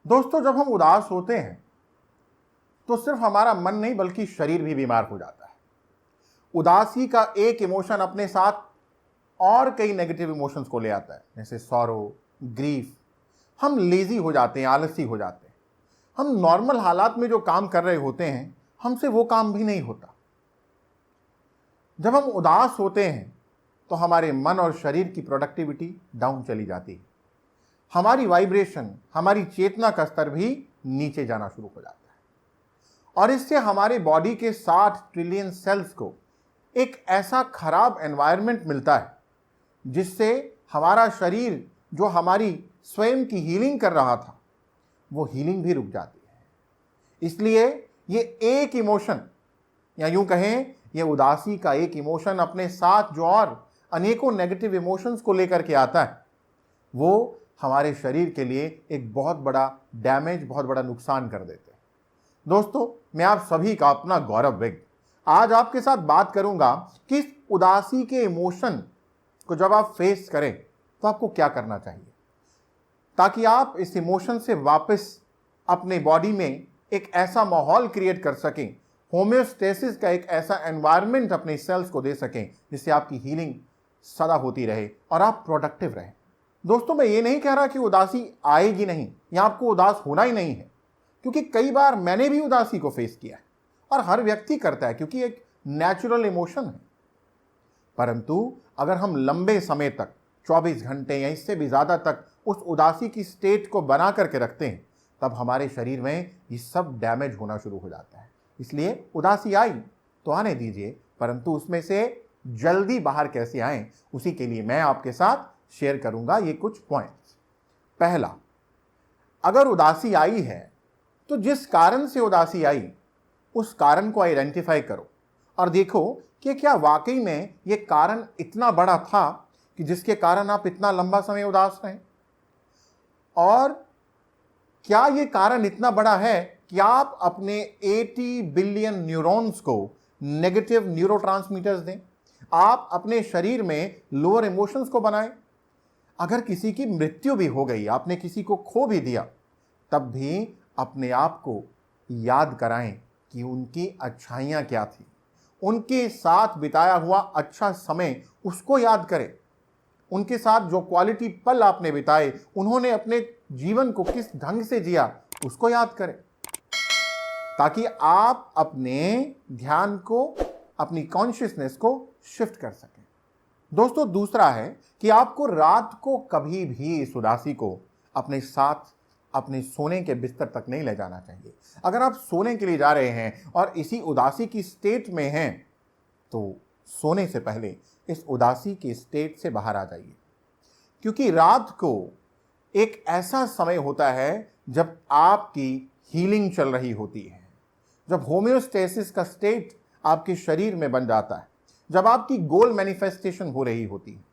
दोस्तों, जब हम उदास होते हैं तो सिर्फ हमारा मन नहीं बल्कि शरीर भी बीमार हो जाता है। उदासी का एक इमोशन अपने साथ और कई नेगेटिव इमोशंस को ले आता है, जैसे सॉरो, ग्रीफ। हम लेजी हो जाते हैं, आलसी हो जाते हैं। हम नॉर्मल हालात में जो काम कर रहे होते हैं, हमसे वो काम भी नहीं होता। जब हम उदास होते हैं तो हमारे मन और शरीर की प्रोडक्टिविटी डाउन चली जाती है। हमारी वाइब्रेशन, हमारी चेतना का स्तर भी नीचे जाना शुरू हो जाता है और इससे हमारे बॉडी के 60 ट्रिलियन सेल्स को एक ऐसा खराब एनवायरनमेंट मिलता है जिससे हमारा शरीर जो हमारी स्वयं की हीलिंग कर रहा था, वो हीलिंग भी रुक जाती है। इसलिए ये एक इमोशन, या यूं कहें ये उदासी का एक इमोशन अपने साथ जो और अनेकों नेगेटिव इमोशंस को लेकर के आता है, वो हमारे शरीर के लिए एक बहुत बड़ा डैमेज, बहुत बड़ा नुकसान कर देते हैं। दोस्तों, मैं आप सभी का अपना गौरव विग आज आपके साथ बात करूंगा कि इस उदासी के इमोशन को जब आप फेस करें तो आपको क्या करना चाहिए, ताकि आप इस इमोशन से वापस अपने बॉडी में एक ऐसा माहौल क्रिएट कर सकें, होम्योस्टेसिस का एक ऐसा एनवायरनमेंट अपने सेल्स को दे सकें जिससे आपकी हीलिंग सदा होती रहे और आप प्रोडक्टिव रहें। दोस्तों, मैं ये नहीं कह रहा कि उदासी आएगी नहीं या आपको उदास होना ही नहीं है, क्योंकि कई बार मैंने भी उदासी को फेस किया है और हर व्यक्ति करता है, क्योंकि एक नेचुरल इमोशन है। परंतु अगर हम लंबे समय तक 24 घंटे या इससे भी ज़्यादा तक उस उदासी की स्टेट को बना करके रखते हैं, तब हमारे शरीर में ये सब डैमेज होना शुरू हो जाता है। इसलिए उदासी आई तो आने दीजिए, परंतु उसमें से जल्दी बाहर कैसे आएं, उसी के लिए मैं आपके साथ शेयर करूंगा ये कुछ पॉइंट्स। पहला, अगर उदासी आई है तो जिस कारण से उदासी आई उस कारण को आइडेंटिफाई करो और देखो कि क्या वाकई में ये कारण इतना बड़ा था कि जिसके कारण आप इतना लंबा समय उदास रहे, और क्या ये कारण इतना बड़ा है कि आप अपने 80 बिलियन न्यूरॉन्स को नेगेटिव न्यूरोट्रांसमीटर्स दें, आप अपने शरीर में लोअर इमोशंस को बनाएं। अगर किसी की मृत्यु भी हो गई, आपने किसी को खो भी दिया, तब भी अपने आप को याद कराएं कि उनकी अच्छाइयाँ क्या थी, उनके साथ बिताया हुआ अच्छा समय उसको याद करें, उनके साथ जो क्वालिटी पल आपने बिताए, उन्होंने अपने जीवन को किस ढंग से जिया उसको याद करें, ताकि आप अपने ध्यान को, अपनी कॉन्शियसनेस को शिफ्ट कर सकें। दोस्तों, दूसरा है कि आपको रात को कभी भी इस उदासी को अपने साथ अपने सोने के बिस्तर तक नहीं ले जाना चाहिए। अगर आप सोने के लिए जा रहे हैं और इसी उदासी की स्टेट में हैं, तो सोने से पहले इस उदासी की स्टेट से बाहर आ जाइए, क्योंकि रात को एक ऐसा समय होता है जब आपकी हीलिंग चल रही होती है, जब होम्योस्टेसिस का स्टेट आपके शरीर में बन जाता है, जब आपकी गोल मैनिफेस्टेशन हो रही होती है।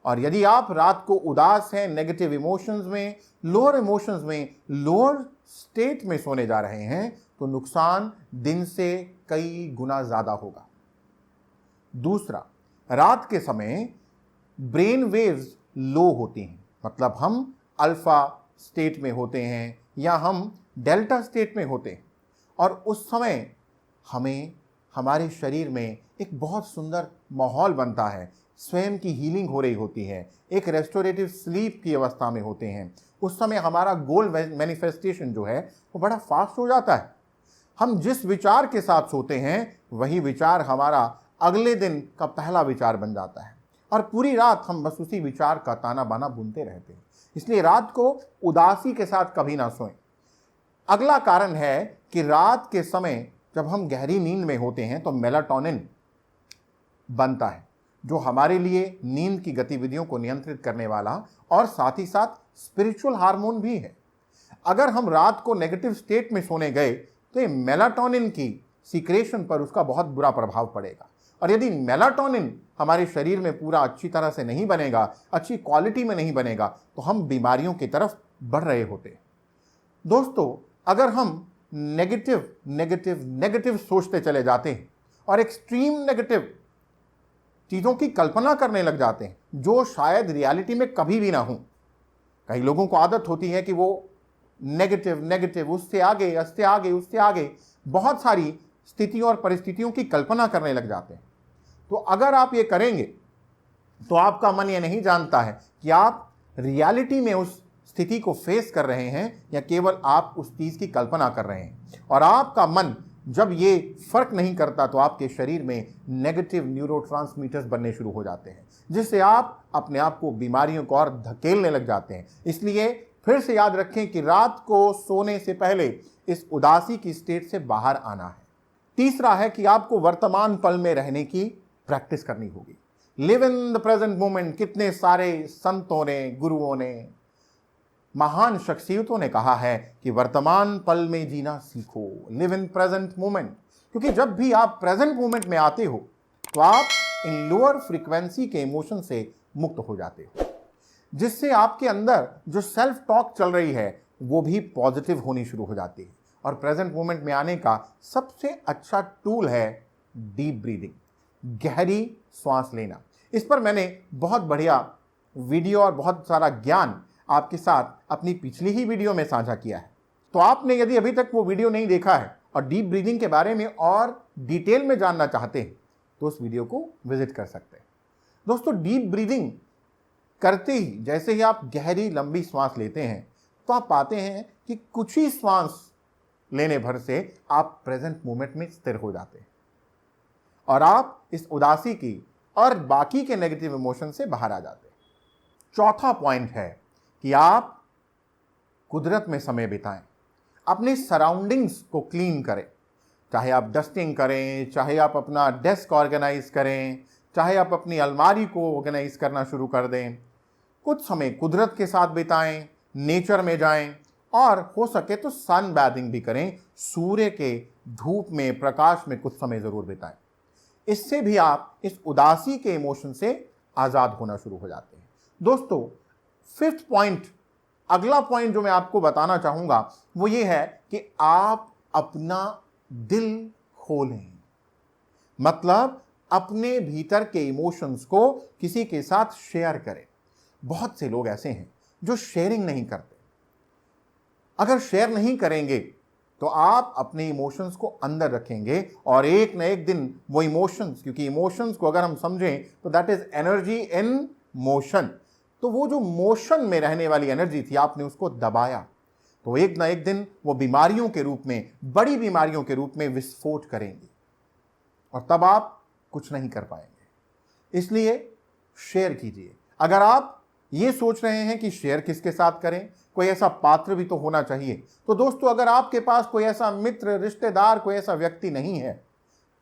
और यदि आप रात को उदास हैं, नेगेटिव इमोशंस में, लोअर इमोशंस में, लोअर स्टेट में सोने जा रहे हैं, तो नुकसान दिन से कई गुना ज़्यादा होगा। दूसरा, रात के समय ब्रेन वेव्स लो होती हैं, मतलब हम अल्फा स्टेट में होते हैं या हम डेल्टा स्टेट में होते हैं, और उस समय हमें हमारे शरीर में एक बहुत सुंदर माहौल बनता है, स्वयं की हीलिंग हो रही होती है, एक रेस्टोरेटिव स्लीप की अवस्था में होते हैं। उस समय हमारा गोल मैनिफेस्टेशन जो है वो बड़ा फास्ट हो जाता है। हम जिस विचार के साथ सोते हैं वही विचार हमारा अगले दिन का पहला विचार बन जाता है, और पूरी रात हम बस उसी विचार का ताना बाना बुनते रहते हैं। इसलिए रात को उदासी के साथ कभी ना सोएं। अगला कारण है कि रात के समय जब हम गहरी नींद में होते हैं तो मेलाटोनिन बनता है, जो हमारे लिए नींद की गतिविधियों को नियंत्रित करने वाला और साथ ही साथ स्पिरिचुअल हार्मोन भी है। अगर हम रात को नेगेटिव स्टेट में सोने गए तो ये मेलाटोनिन की सीक्रेशन पर उसका बहुत बुरा प्रभाव पड़ेगा, और यदि मेलाटोनिन हमारे शरीर में पूरा अच्छी तरह से नहीं बनेगा, अच्छी क्वालिटी में नहीं बनेगा, तो हम बीमारियों की तरफ बढ़ रहे होते हैं। दोस्तों, अगर हम नेगेटिव नेगेटिव नेगेटिव सोचते चले जाते हैं और एक्सट्रीम नेगेटिव चीज़ों की कल्पना करने लग जाते हैं जो शायद रियलिटी में कभी भी ना हो। कई लोगों को आदत होती है कि वो नेगेटिव नेगेटिव, उससे आगे उससे आगे उससे आगे बहुत सारी स्थितियों और परिस्थितियों की कल्पना करने लग जाते हैं। तो अगर आप ये करेंगे तो आपका मन ये नहीं जानता है कि आप रियलिटी में उस स्थिति को फेस कर रहे हैं या केवल आप उस चीज़ की कल्पना कर रहे हैं। और आपका मन जब ये फर्क नहीं करता तो आपके शरीर में नेगेटिव न्यूरोट्रांसमीटर्स बनने शुरू हो जाते हैं, जिससे आप अपने आप को बीमारियों को और धकेलने लग जाते हैं। इसलिए फिर से याद रखें कि रात को सोने से पहले इस उदासी की स्टेट से बाहर आना है। तीसरा है कि आपको वर्तमान पल में रहने की प्रैक्टिस करनी होगी। Live in the present moment. कितने सारे संतों ने, गुरुओं ने, महान शख्सियतों ने कहा है कि वर्तमान पल में जीना सीखो, लिव इन प्रेजेंट मोमेंट। क्योंकि जब भी आप प्रेजेंट मोमेंट में आते हो तो आप इन लोअर फ्रीक्वेंसी के इमोशन से मुक्त हो जाते हो, जिससे आपके अंदर जो सेल्फ टॉक चल रही है वो भी पॉजिटिव होनी शुरू हो जाती है। और प्रेजेंट मोमेंट में आने का सबसे अच्छा टूल है डीप ब्रीदिंग, गहरी सांस लेना। इस पर मैंने बहुत बढ़िया वीडियो और बहुत सारा ज्ञान आपके साथ अपनी पिछली ही वीडियो में साझा किया है। तो आपने यदि अभी तक वो वीडियो नहीं देखा है और डीप ब्रीदिंग के बारे में और डिटेल में जानना चाहते हैं तो उस वीडियो को विजिट कर सकते हैं। दोस्तों, डीप ब्रीदिंग करते ही जैसे ही आप गहरी लंबी सांस लेते हैं तो आप पाते हैं कि कुछ ही सांस लेने भर से आप प्रेजेंट मोमेंट में स्थिर हो जाते हैं और आप इस उदासी की और बाकी के नेगेटिव इमोशन से बाहर आ जाते हैं। चौथा पॉइंट है कि आप कुदरत में समय बिताएं, अपने सराउंडिंग्स को क्लीन करें। चाहे आप डस्टिंग करें, चाहे आप अपना डेस्क ऑर्गेनाइज करें, चाहे आप अपनी अलमारी को ऑर्गेनाइज करना शुरू कर दें। कुछ समय कुदरत के साथ बिताएं, नेचर में जाएं और हो सके तो सन बैथिंग भी करें। सूर्य के धूप में, प्रकाश में कुछ समय ज़रूर बिताएं। इससे भी आप इस उदासी के इमोशन से आज़ाद होना शुरू हो जाते हैं। दोस्तों, फिफ्थ पॉइंट, अगला पॉइंट जो मैं आपको बताना चाहूंगा वो ये है कि आप अपना दिल खोलें। मतलब अपने भीतर के इमोशंस को किसी के साथ शेयर करें। बहुत से लोग ऐसे हैं जो शेयरिंग नहीं करते। अगर शेयर नहीं करेंगे तो आप अपने इमोशंस को अंदर रखेंगे और एक न एक दिन वो इमोशंस, क्योंकि इमोशंस को अगर हम समझें तो that is energy in motion, तो वो जो मोशन में रहने वाली एनर्जी थी आपने उसको दबाया तो एक ना एक दिन वो बीमारियों के रूप में, बड़ी बीमारियों के रूप में विस्फोट करेंगी और तब आप कुछ नहीं कर पाएंगे। इसलिए शेयर कीजिए। अगर आप ये सोच रहे हैं कि शेयर किसके साथ करें, कोई ऐसा पात्र भी तो होना चाहिए, तो दोस्तों अगर आपके पास कोई ऐसा मित्र, रिश्तेदार, कोई ऐसा व्यक्ति नहीं है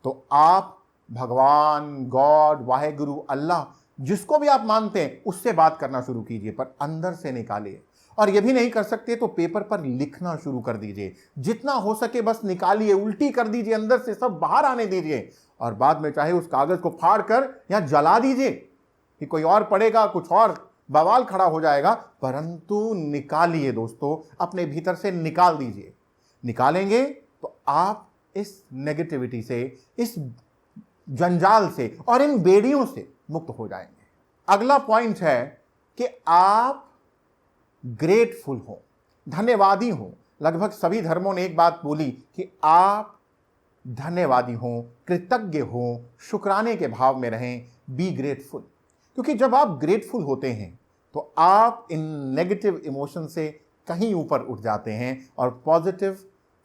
तो आप भगवान, गॉड, वाहेगुरु, अल्लाह, जिसको भी आप मानते हैं उससे बात करना शुरू कीजिए, पर अंदर से निकालिए। और ये भी नहीं कर सकते तो पेपर पर लिखना शुरू कर दीजिए। जितना हो सके बस निकालिए, उल्टी कर दीजिए, अंदर से सब बाहर आने दीजिए और बाद में चाहे उस कागज को फाड़ कर या जला दीजिए कि कोई और पढ़ेगा, कुछ और बवाल खड़ा हो जाएगा, परंतु निकालिए दोस्तों, अपने भीतर से निकाल दीजिए। निकालेंगे तो आप इस नेगेटिविटी से, इस जंजाल से और इन बेड़ियों से मुक्त हो जाएंगे। अगला पॉइंट है कि आप ग्रेटफुल हो, धन्यवादी हो। लगभग सभी धर्मों ने एक बात बोली कि आप धन्यवादी हो, कृतज्ञ हो, शुक्राने के भाव में रहें, बी ग्रेटफुल। क्योंकि जब आप ग्रेटफुल होते हैं तो आप इन नेगेटिव इमोशन से कहीं ऊपर उठ जाते हैं और पॉजिटिव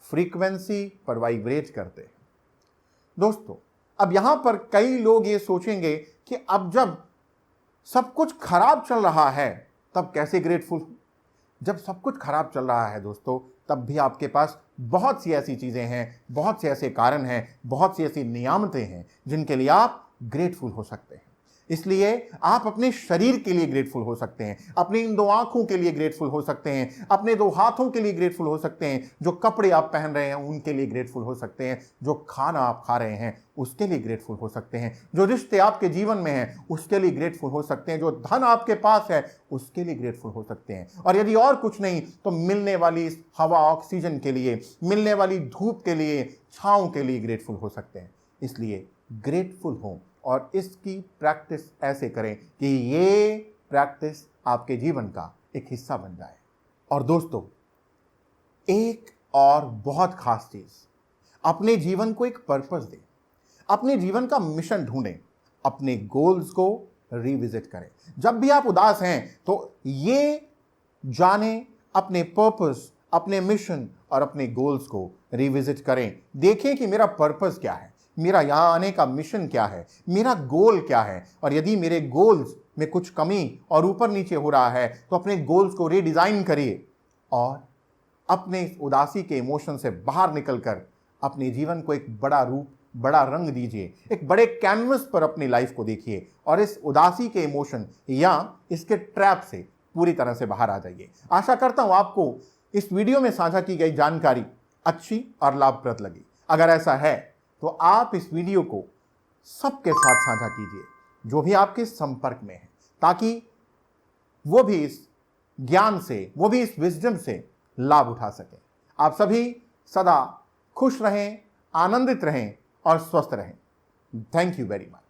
फ्रीक्वेंसी पर वाइब्रेट करते हैं। दोस्तों, अब यहां पर कई लोग ये सोचेंगे कि अब जब सब कुछ खराब चल रहा है तब कैसे ग्रेटफुल हो। जब सब कुछ खराब चल रहा है दोस्तों, तब भी आपके पास बहुत सी ऐसी चीजें हैं, बहुत से ऐसे कारण हैं, बहुत सी ऐसी नियामतें हैं जिनके लिए आप ग्रेटफुल हो सकते हैं। इसलिए आप अपने शरीर के लिए ग्रेटफुल हो सकते हैं, अपनी इन 2 आंखों के लिए ग्रेटफुल हो सकते हैं, अपने 2 हाथों के लिए ग्रेटफुल हो सकते हैं, जो कपड़े आप पहन रहे हैं उनके लिए ग्रेटफुल हो सकते हैं, जो खाना आप खा रहे हैं उसके लिए ग्रेटफुल हो सकते हैं, जो रिश्ते आपके जीवन में हैं उसके लिए ग्रेटफुल हो सकते हैं, जो धन आपके पास है उसके लिए ग्रेटफुल हो सकते हैं, और यदि और कुछ नहीं तो मिलने वाली इस हवा, ऑक्सीजन के लिए, मिलने वाली धूप के लिए, छांव के लिए ग्रेटफुल हो सकते हैं। इसलिए ग्रेटफुल हों और इसकी प्रैक्टिस ऐसे करें कि ये प्रैक्टिस आपके जीवन का एक हिस्सा बन जाए। और दोस्तों, एक और बहुत खास चीज, अपने जीवन को एक पर्पस दें, अपने जीवन का मिशन ढूंढें, अपने गोल्स को रिविजिट करें। जब भी आप उदास हैं तो ये जानें, अपने पर्पस, अपने मिशन और अपने गोल्स को रिविजिट करें। देखें कि मेरा पर्पस क्या है, मेरा यहां आने का मिशन क्या है, मेरा गोल क्या है, और यदि मेरे गोल्स में कुछ कमी और ऊपर नीचे हो रहा है तो अपने गोल्स को रीडिजाइन करिए और अपने इस उदासी के इमोशन से बाहर निकलकर अपने जीवन को एक बड़ा रूप, बड़ा रंग दीजिए। एक बड़े कैनवस पर अपनी लाइफ को देखिए और इस उदासी के इमोशन या इसके ट्रैप से पूरी तरह से बाहर आ जाइए। आशा करता हूं आपको इस वीडियो में साझा की गई जानकारी अच्छी और लाभप्रद लगी। अगर ऐसा है तो आप इस वीडियो को सबके साथ साझा कीजिए जो भी आपके संपर्क में है, ताकि वो भी इस ज्ञान से, वो भी इस विजडम से लाभ उठा सके। आप सभी सदा खुश रहें, आनंदित रहें और स्वस्थ रहें। Thank you very much.